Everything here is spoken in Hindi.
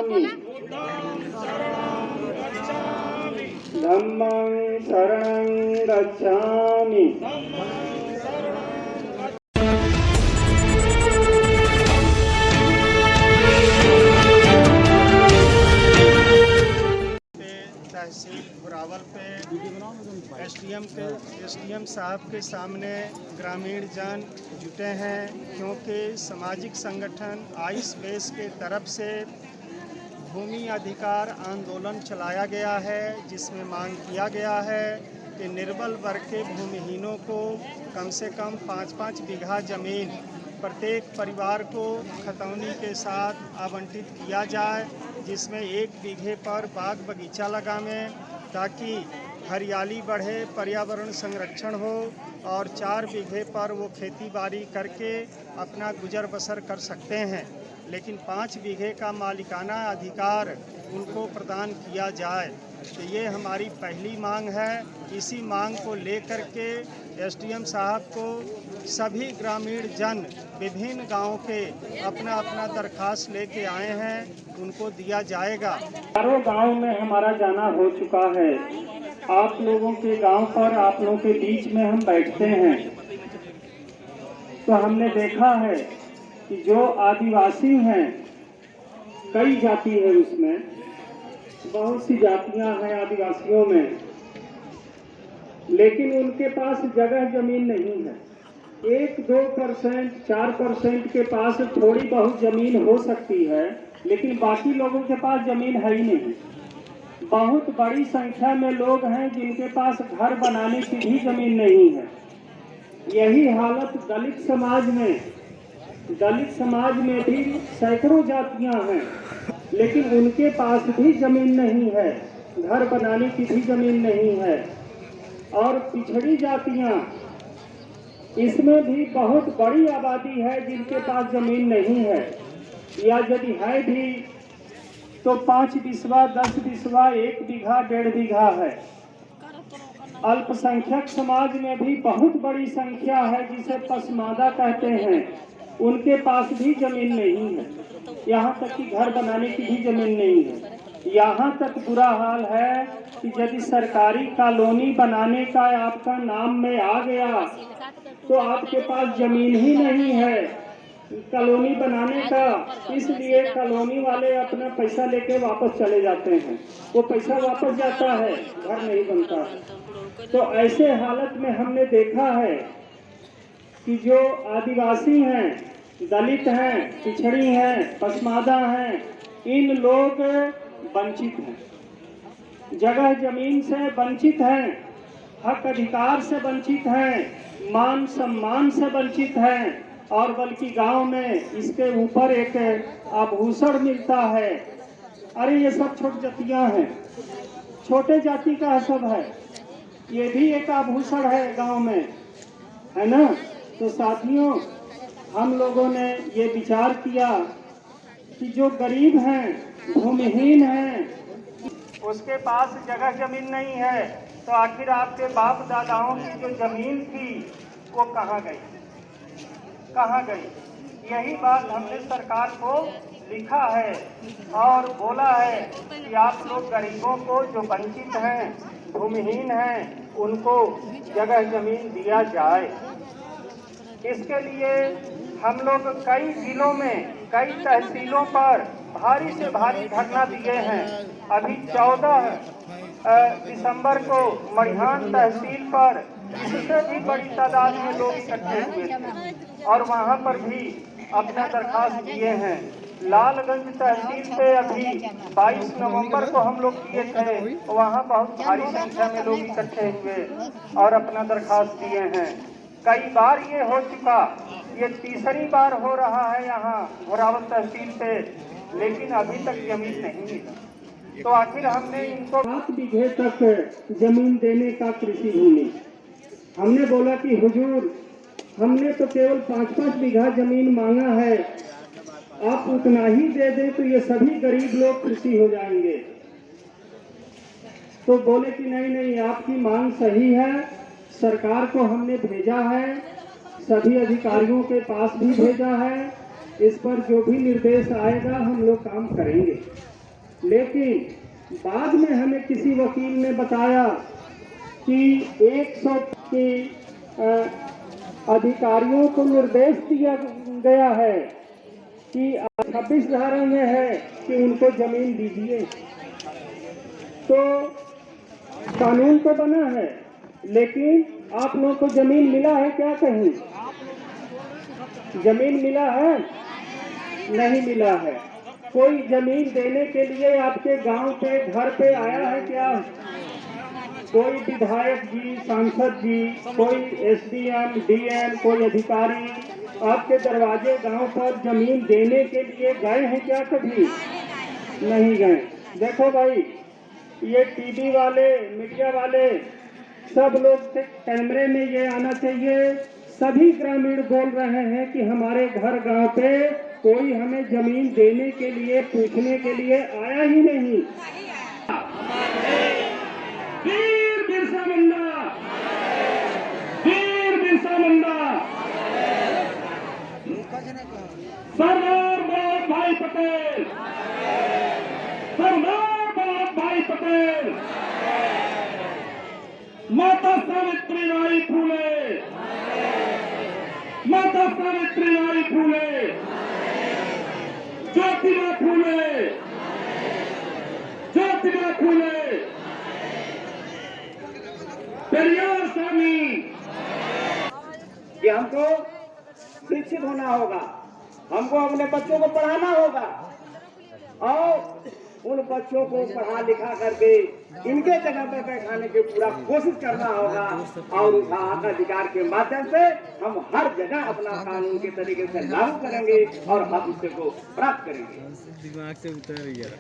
गच्छामि धम्मं शरणं गच्छामि। तहसील बुरावल पे एसडीएम साहब के सामने ग्रामीण जन जुटे हैं, क्योंकि सामाजिक संगठन आइस बेस के तरफ से भूमि अधिकार आंदोलन चलाया गया है, जिसमें मांग किया गया है कि निर्बल वर्ग के भूमिहीनों को कम से कम 5-5 बीघा ज़मीन प्रत्येक परिवार को खतौनी के साथ आवंटित किया जाए, जिसमें 1 बीघे पर बाग बगीचा लगावें ताकि हरियाली बढ़े, पर्यावरण संरक्षण हो, और 4 बीघे पर वो खेती बाड़ी करके अपना गुजर बसर कर सकते हैं। लेकिन 5 बीघे का मालिकाना अधिकार उनको प्रदान किया जाए। तो ये हमारी पहली मांग है। इसी मांग को लेकर के एसडीएम साहब को सभी ग्रामीण जन विभिन्न गांवों के अपना अपना दरखास्त लेके आए हैं, उनको दिया जाएगा। चारों गांव में हमारा जाना हो चुका है। आप लोगों के गांव पर, आप लोगों के बीच में हम बैठते हैं तो हमने देखा है कि जो आदिवासी हैं, कई जाति है, उसमें बहुत सी जातियां हैं आदिवासियों में, लेकिन उनके पास जगह जमीन नहीं है। 1-2%, 4% के पास थोड़ी बहुत जमीन हो सकती है, लेकिन बाकी लोगों के पास जमीन है ही नहीं। बहुत बड़ी संख्या में लोग हैं जिनके पास घर बनाने की भी जमीन नहीं है। यही हालत दलित समाज में भी सैकड़ों जातियां हैं, लेकिन उनके पास भी जमीन नहीं है, घर बनाने की भी जमीन नहीं है। और पिछड़ी जातियां, इसमें भी बहुत बड़ी आबादी है जिनके पास जमीन नहीं है, या यदि है भी तो 5 बिस्वा, 10 बिस्वा, 1 बीघा, 1.5 बीघा है। अल्पसंख्यक समाज में भी बहुत बड़ी संख्या है जिसे पसमादा कहते हैं, उनके पास भी जमीन नहीं है, यहाँ तक कि घर बनाने की भी जमीन नहीं है। यहाँ तक बुरा हाल है कि यदि सरकारी कॉलोनी बनाने का आपका नाम में आ गया तो आपके पास जमीन ही नहीं है कॉलोनी बनाने का, इसलिए कॉलोनी वाले अपना पैसा लेके वापस चले जाते हैं। वो पैसा वापस जाता है, घर नहीं बनता है। तो ऐसे हालत में हमने देखा है कि जो आदिवासी हैं, दलित हैं, पिछड़ी हैं, पसमादा हैं, इन लोग वंचित हैं, जगह जमीन से वंचित हैं, हक अधिकार से वंचित हैं, मान सम्मान से वंचित हैं, और बल्कि गांव में इसके ऊपर एक आभूषण मिलता है। अरे ये सब छोटी जातियां हैं, छोटे जाति का सब है, ये भी एक आभूषण है गांव में, है ना। तो साथियों, हम लोगों ने ये विचार किया कि जो गरीब हैं, भूमिहीन हैं, उसके पास जगह जमीन नहीं है, तो आखिर आपके बाप दादाओं की जो जमीन थी वो कहाँ गई? यही बात हमने सरकार को लिखा है और बोला है कि आप लोग गरीबों को, जो वंचित हैं, भूमिहीन हैं, उनको जगह जमीन दिया जाए। इसके लिए हम लोग कई जिलों में, कई तहसीलों पर भारी से भारी धरना दिए हैं। अभी 14 दिसंबर को मरिहान तहसील पर इससे भी बड़ी तादाद में लोग इकट्ठे हुए थे और वहां पर भी अपना दरखास्त दिए हैं। लालगंज तहसील पे अभी 22 नवंबर को हम लोग किए थे, वहां बहुत भारी संख्या में लोग इकट्ठे हुए और अपना दरखास्त दिए हैं। कई बार ये हो चुका, ये तीसरी बार हो रहा है यहाँ बुरावल तहसील पे, लेकिन अभी तक जमीन नहीं मिली। तो आखिर हमने इनको 7 बीघे तक जमीन देने का कृषि भूमि, हमने बोला कि हुजूर, हमने तो केवल 5-5 बीघा जमीन मांगा है, आप उतना ही दे दें तो ये सभी गरीब लोग कृषि हो जाएंगे। तो बोले कि नहीं, आपकी मांग सही है, सरकार को हमने भेजा है, सभी अधिकारियों के पास भी भेजा है, इस पर जो भी निर्देश आएगा हम लोग काम करेंगे। लेकिन बाद में हमें किसी वकील ने बताया कि 100 के अधिकारियों को निर्देश दिया गया है कि 26 धारा में है कि उनको जमीन दीजिए। तो कानून तो बना है, लेकिन आप लोगों को जमीन मिला है क्या? कहीं जमीन मिला है? नहीं मिला है। कोई जमीन देने के लिए आपके गांव पे घर पे आया है क्या? कोई विधायक जी, सांसद जी, कोई एसडीएम, डीएम, कोई अधिकारी आपके दरवाजे गांव पर जमीन देने के लिए गए हैं क्या? कभी नहीं गए। देखो भाई, ये टीवी वाले, मीडिया वाले सब लोग के कैमरे में ये आना चाहिए। सभी ग्रामीण बोल रहे हैं कि हमारे घर गांव पे कोई हमें जमीन देने के लिए, पूछने के लिए आया ही नहीं। वीर बिरसा मुंडा, वीर बिरसा मुंडा, सरदार वल्लभ भाई पटेल, सरदार वल्लभ भाई पटेल, माता सावित्रीबाई फुले, माता सावित्रीबाई फुले, ज्योतिबा फुले, ज्योतिबा फुले, पेरियार स्वामी। कि हमको शिक्षित होना होगा, हमको अपने बच्चों को पढ़ाना होगा और उन बच्चों को पढ़ा लिखा करके इनके जगह पर बैठाने की पूरा कोशिश करना होगा। और उस हक अधिकार के माध्यम से हम हर जगह अपना कानून के तरीके से लागू करेंगे और हक को प्राप्त करेंगे। दिमाग से उतर गया।